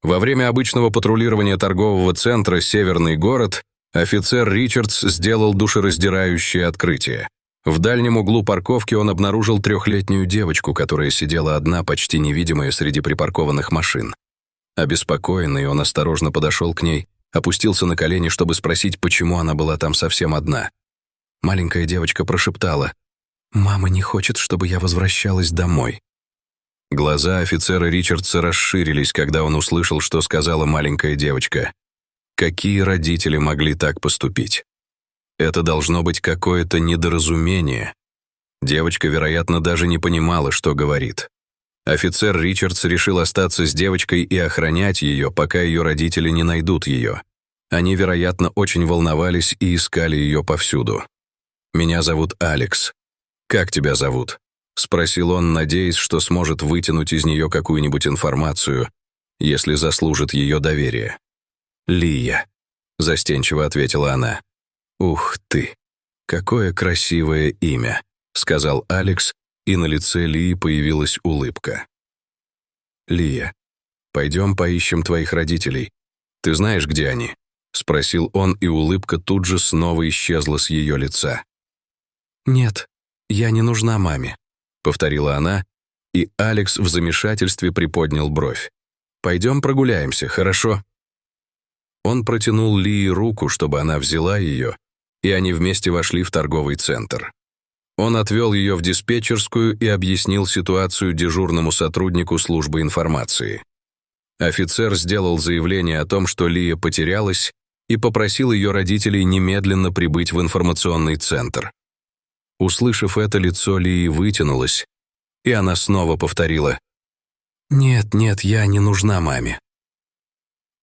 Во время обычного патрулирования торгового центра «Северный город» офицер Ричардс сделал душераздирающее открытие. В дальнем углу парковки он обнаружил 3-летнюю девочку, которая сидела одна, почти невидимая среди припаркованных машин. Обеспокоенный, он осторожно подошел к ней, опустился на колени, чтобы спросить, почему она была там совсем одна. Маленькая девочка прошептала: «Мама не хочет, чтобы я возвращалась домой». Глаза офицера Ричардса расширились, когда он услышал, что сказала маленькая девочка. Какие родители могли так поступить? Это должно быть какое-то недоразумение. Девочка, вероятно, даже не понимала, что говорит. Офицер Ричардс решил остаться с девочкой и охранять ее, пока ее родители не найдут ее. Они, вероятно, очень волновались и искали ее повсюду. «Меня зовут Алекс. Как тебя зовут?» — спросил он, надеясь, что сможет вытянуть из нее какую-нибудь информацию, если заслужит ее доверие. «Лия», — застенчиво ответила она. «Ух ты, какое красивое имя», — сказал Алекс, и на лице Лии появилась улыбка. «Лия, пойдем поищем твоих родителей. Ты знаешь, где они?» — спросил он, и улыбка тут же снова исчезла с ее лица. «Нет, я не нужна маме», — повторила она, и Алекс в замешательстве приподнял бровь. «Пойдем прогуляемся, хорошо?» Он протянул Лии руку, чтобы она взяла ее, и они вместе вошли в торговый центр. Он отвел ее в диспетчерскую и объяснил ситуацию дежурному сотруднику службы информации. Офицер сделал заявление о том, что Лия потерялась, и попросил ее родителей немедленно прибыть в информационный центр. Услышав это, лицо Лии вытянулось, и она снова повторила: «Нет, нет, я не нужна маме».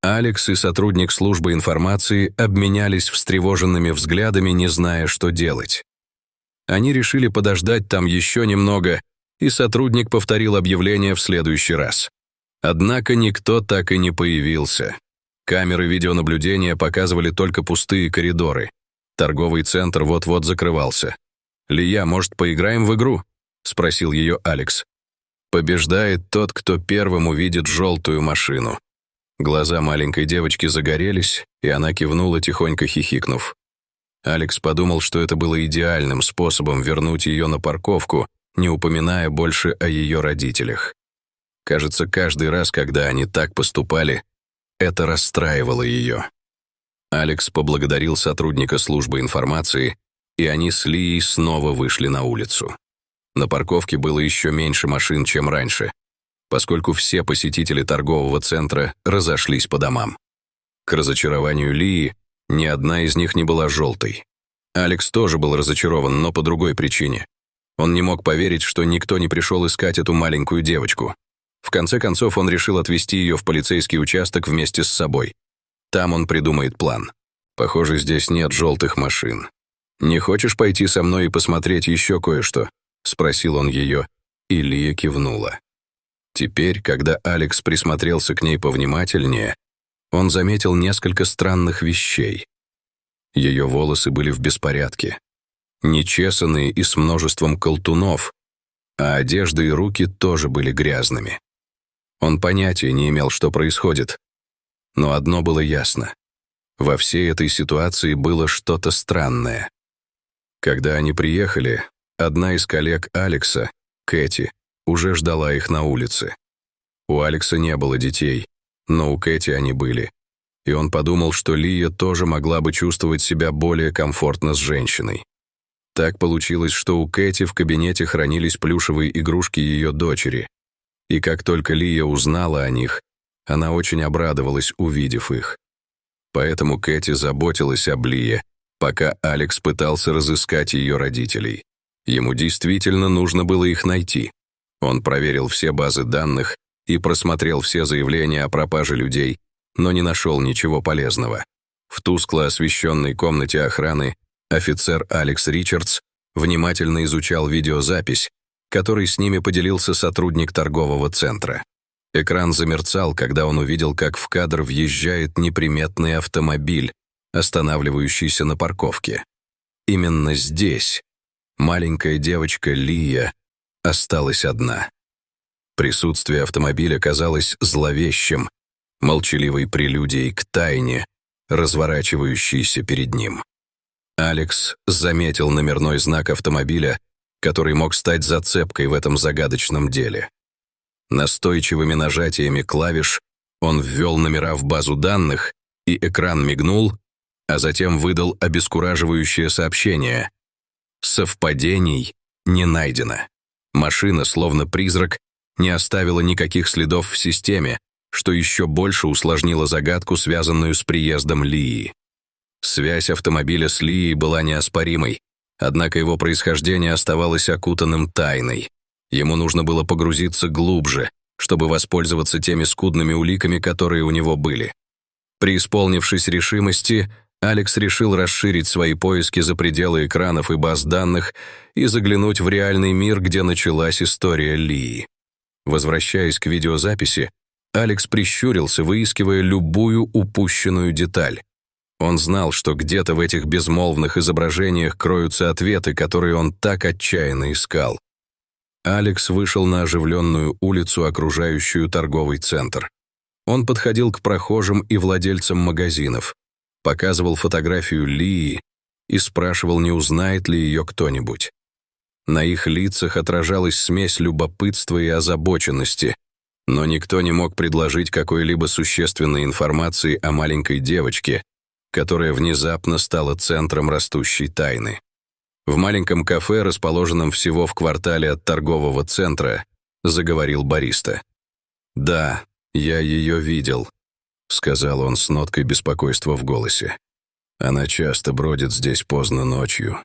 Алекс и сотрудник службы информации обменялись встревоженными взглядами, не зная, что делать. Они решили подождать там еще немного, и сотрудник повторил объявление в следующий раз. Однако никто так и не появился. Камеры видеонаблюдения показывали только пустые коридоры. Торговый центр вот-вот закрывался. «Лия, может, поиграем в игру?» — спросил ее Алекс. «Побеждает тот, кто первым увидит желтую машину». Глаза маленькой девочки загорелись, и она кивнула, тихонько хихикнув. Алекс подумал, что это было идеальным способом вернуть ее на парковку, не упоминая больше о ее родителях. Кажется, каждый раз, когда они так поступали, это расстраивало ее. Алекс поблагодарил сотрудника службы информации, и они с Лией снова вышли на улицу. На парковке было еще меньше машин, чем раньше, поскольку все посетители торгового центра разошлись по домам. К разочарованию Лии, ни одна из них не была желтой. Алекс тоже был разочарован, но по другой причине. Он не мог поверить, что никто не пришел искать эту маленькую девочку. В конце концов, он решил отвезти ее в полицейский участок вместе с собой. Там он придумает план. «Похоже, здесь нет желтых машин. Не хочешь пойти со мной и посмотреть еще кое-что?» — спросил он ее, и Лия кивнула. Теперь, когда Алекс присмотрелся к ней повнимательнее, он заметил несколько странных вещей. Ее волосы были в беспорядке, нечесанные и с множеством колтунов, а одежда и руки тоже были грязными. Он понятия не имел, что происходит. Но одно было ясно. Во всей этой ситуации было что-то странное. Когда они приехали, одна из коллег Алекса, Кэти, уже ждала их на улице. У Алекса не было детей, но у Кэти они были. И он подумал, что Лия тоже могла бы чувствовать себя более комфортно с женщиной. Так получилось, что у Кэти в кабинете хранились плюшевые игрушки ее дочери. И как только Лия узнала о них, она очень обрадовалась, увидев их. Поэтому Кэти заботилась об Лие, пока Алекс пытался разыскать ее родителей. Ему действительно нужно было их найти. Он проверил все базы данных и просмотрел все заявления о пропаже людей, но не нашел ничего полезного. В тускло освещенной комнате охраны офицер Алекс Ричардс внимательно изучал видеозапись, которой с ними поделился сотрудник торгового центра. Экран замерцал, когда он увидел, как в кадр въезжает неприметный автомобиль, останавливающийся на парковке. Именно здесь маленькая девочка Лия осталась одна. Присутствие автомобиля казалось зловещим, молчаливой прелюдией к тайне, разворачивающейся перед ним. Алекс заметил номерной знак автомобиля, который мог стать зацепкой в этом загадочном деле. Настойчивыми нажатиями клавиш он ввел номера в базу данных, и экран мигнул, а затем выдал обескураживающее сообщение. Совпадений не найдено. Машина, словно призрак, не оставила никаких следов в системе, что еще больше усложнило загадку, связанную с приездом Лии. Связь автомобиля с Лией была неоспоримой, однако его происхождение оставалось окутанным тайной. Ему нужно было погрузиться глубже, чтобы воспользоваться теми скудными уликами, которые у него были. Преисполнившись решимости, Алекс решил расширить свои поиски за пределы экранов и баз данных и заглянуть в реальный мир, где началась история Лии. Возвращаясь к видеозаписи, Алекс прищурился, выискивая любую упущенную деталь. Он знал, что где-то в этих безмолвных изображениях кроются ответы, которые он так отчаянно искал. Алекс вышел на оживленную улицу, окружающую торговый центр. Он подходил к прохожим и владельцам магазинов, показывал фотографию Лии и спрашивал, не узнает ли ее кто-нибудь. На их лицах отражалась смесь любопытства и озабоченности, но никто не мог предложить какой-либо существенной информации о маленькой девочке, которая внезапно стала центром растущей тайны. В маленьком кафе, расположенном всего в квартале от торгового центра, заговорил бариста. «Да, я ее видел», — сказал он с ноткой беспокойства в голосе. «Она часто бродит здесь поздно ночью.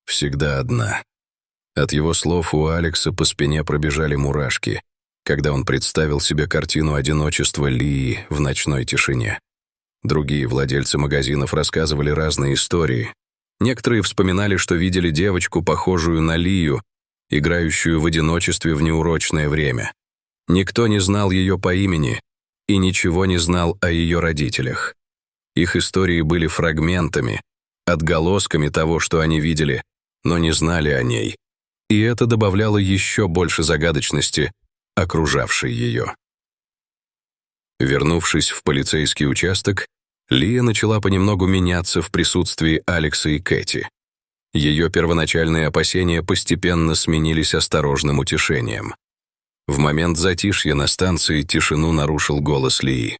Всегда одна». От его слов у Алекса по спине пробежали мурашки, когда он представил себе картину одиночества Лии в ночной тишине. Другие владельцы магазинов рассказывали разные истории. Некоторые вспоминали, что видели девочку, похожую на Лию, играющую в одиночестве в неурочное время. Никто не знал ее по имени и ничего не знал о ее родителях. Их истории были фрагментами, отголосками того, что они видели, но не знали о ней. И это добавляло еще больше загадочности, окружавшей ее. Вернувшись в полицейский участок, Лия начала понемногу меняться в присутствии Алекса и Кэти. Ее первоначальные опасения постепенно сменились осторожным утешением. В момент затишья на станции тишину нарушил голос Лии.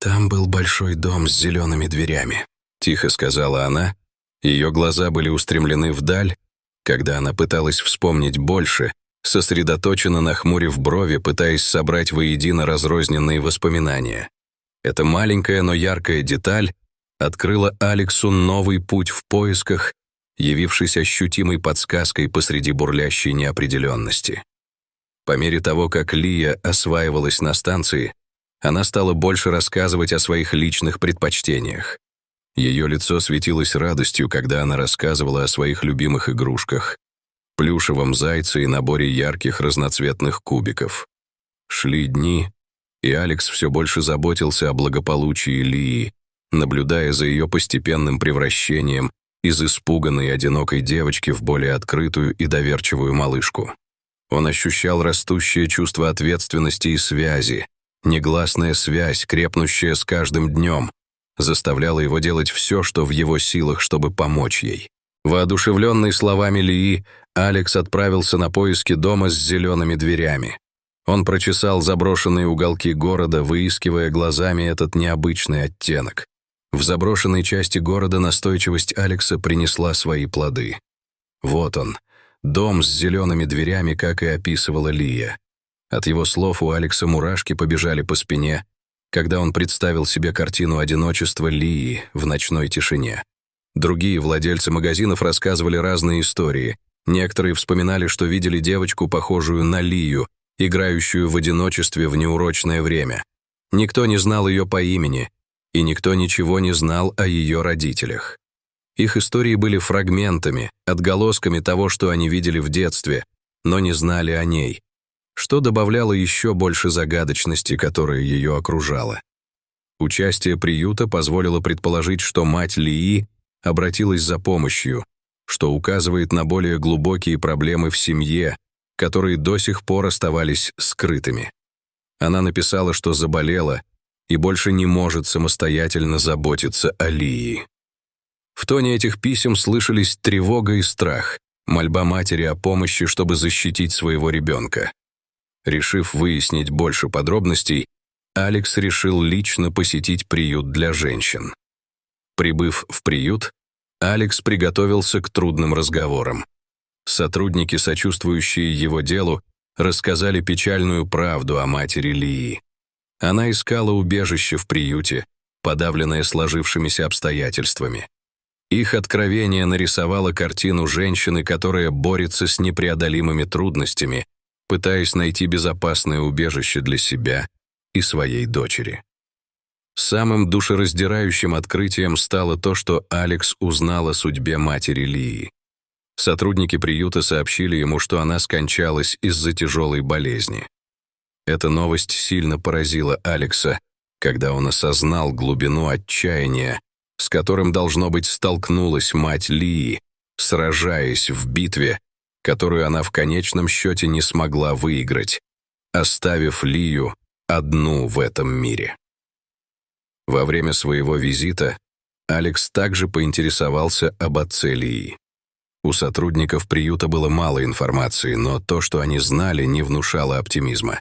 «Там был большой дом с зелеными дверями», — тихо сказала она. Ее глаза были устремлены вдаль, когда она пыталась вспомнить больше, сосредоточенно нахмурив брови, пытаясь собрать воедино разрозненные воспоминания. Эта маленькая, но яркая деталь открыла Алексу новый путь в поисках, явившись ощутимой подсказкой посреди бурлящей неопределенности. По мере того, как Лия осваивалась на станции, она стала больше рассказывать о своих личных предпочтениях. Ее лицо светилось радостью, когда она рассказывала о своих любимых игрушках, плюшевом зайце и наборе ярких разноцветных кубиков. Шли дни, и Алекс все больше заботился о благополучии Лии, наблюдая за ее постепенным превращением из испуганной одинокой девочки в более открытую и доверчивую малышку. Он ощущал растущее чувство ответственности и связи, негласная связь, крепнущая с каждым днем, заставляла его делать все, что в его силах, чтобы помочь ей. Воодушевленный словами Лии, Алекс отправился на поиски дома с зелеными дверями. Он прочесал заброшенные уголки города, выискивая глазами этот необычный оттенок. В заброшенной части города настойчивость Алекса принесла свои плоды. Вот он, дом с зелеными дверями, как и описывала Лия. От его слов у Алекса мурашки побежали по спине, когда он представил себе картину одиночества Лии в ночной тишине. Другие владельцы магазинов рассказывали разные истории. Некоторые вспоминали, что видели девочку, похожую на Лию, играющую в одиночестве в неурочное время. Никто не знал ее по имени, и никто ничего не знал о ее родителях. Их истории были фрагментами, отголосками того, что они видели в детстве, но не знали о ней, что добавляло еще больше загадочности, которая ее окружала. Участие приюта позволило предположить, что мать Лии обратилась за помощью, что указывает на более глубокие проблемы в семье, которые до сих пор оставались скрытыми. Она написала, что заболела, и больше не может самостоятельно заботиться о Лии. В тоне этих писем слышались тревога и страх, мольба матери о помощи, чтобы защитить своего ребенка. Решив выяснить больше подробностей, Алекс решил лично посетить приют для женщин. Прибыв в приют, Алекс приготовился к трудным разговорам. Сотрудники, сочувствующие его делу, рассказали печальную правду о матери Лии. Она искала убежище в приюте, подавленная сложившимися обстоятельствами. Их откровение нарисовало картину женщины, которая борется с непреодолимыми трудностями, пытаясь найти безопасное убежище для себя и своей дочери. Самым душераздирающим открытием стало то, что Алекс узнал о судьбе матери Лии. Сотрудники приюта сообщили ему, что она скончалась из-за тяжелой болезни. Эта новость сильно поразила Алекса, когда он осознал глубину отчаяния, с которым, должно быть, столкнулась мать Лии, сражаясь в битве, которую она в конечном счете не смогла выиграть, оставив Лию одну в этом мире. Во время своего визита Алекс также поинтересовался об отце Лии. У сотрудников приюта было мало информации, но то, что они знали, не внушало оптимизма.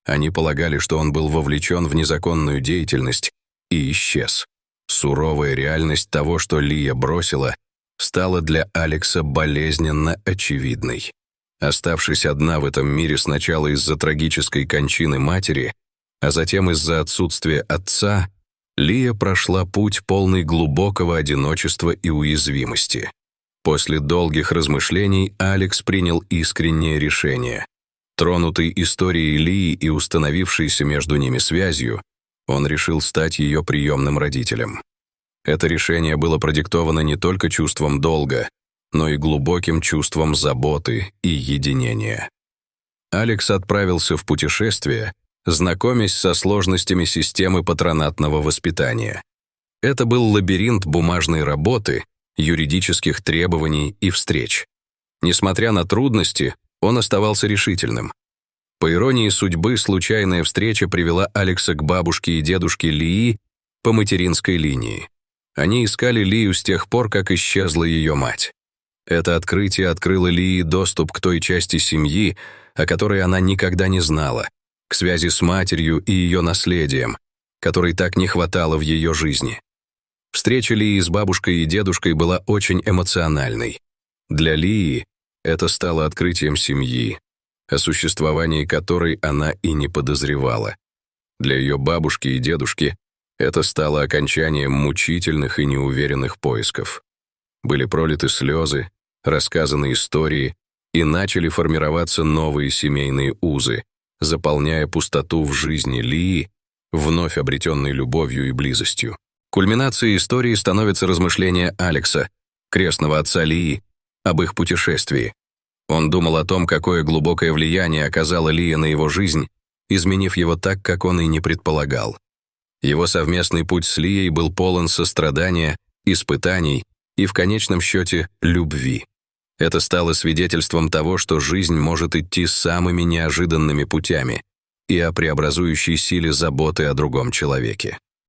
Они полагали, что он был вовлечен в незаконную деятельность и исчез. Суровая реальность того, что Лия бросила, стала для Алекса болезненно очевидной. Оставшись одна в этом мире сначала из-за трагической кончины матери, а затем из-за отсутствия отца, Лия прошла путь, полный глубокого одиночества и уязвимости. После долгих размышлений Алекс принял искреннее решение. Тронутый историей Лии и установившейся между ними связью, он решил стать ее приемным родителем. Это решение было продиктовано не только чувством долга, но и глубоким чувством заботы и единения. Алекс отправился в путешествие, знакомясь со сложностями системы патронатного воспитания. Это был лабиринт бумажной работы, юридических требований и встреч. Несмотря на трудности, он оставался решительным. По иронии судьбы, случайная встреча привела Алекса к бабушке и дедушке Лии по материнской линии. Они искали Лию с тех пор, как исчезла ее мать. Это открытие открыло Лии доступ к той части семьи, о которой она никогда не знала, к связи с матерью и ее наследием, которой так не хватало в ее жизни. Встреча Лии с бабушкой и дедушкой была очень эмоциональной. Для Лии это стало открытием семьи, о существовании которой она и не подозревала. Для ее бабушки и дедушки это стало окончанием мучительных и неуверенных поисков. Были пролиты слезы, рассказаны истории, и начали формироваться новые семейные узы, заполняя пустоту в жизни Лии, вновь обретенной любовью и близостью. Кульминацией истории становится размышление Алекса, крестного отца Лии, об их путешествии. Он думал о том, какое глубокое влияние оказала Лия на его жизнь, изменив его так, как он и не предполагал. Его совместный путь с Лией был полон сострадания, испытаний и, в конечном счете, любви. Это стало свидетельством того, что жизнь может идти самыми неожиданными путями, и о преобразующей силе заботы о другом человеке.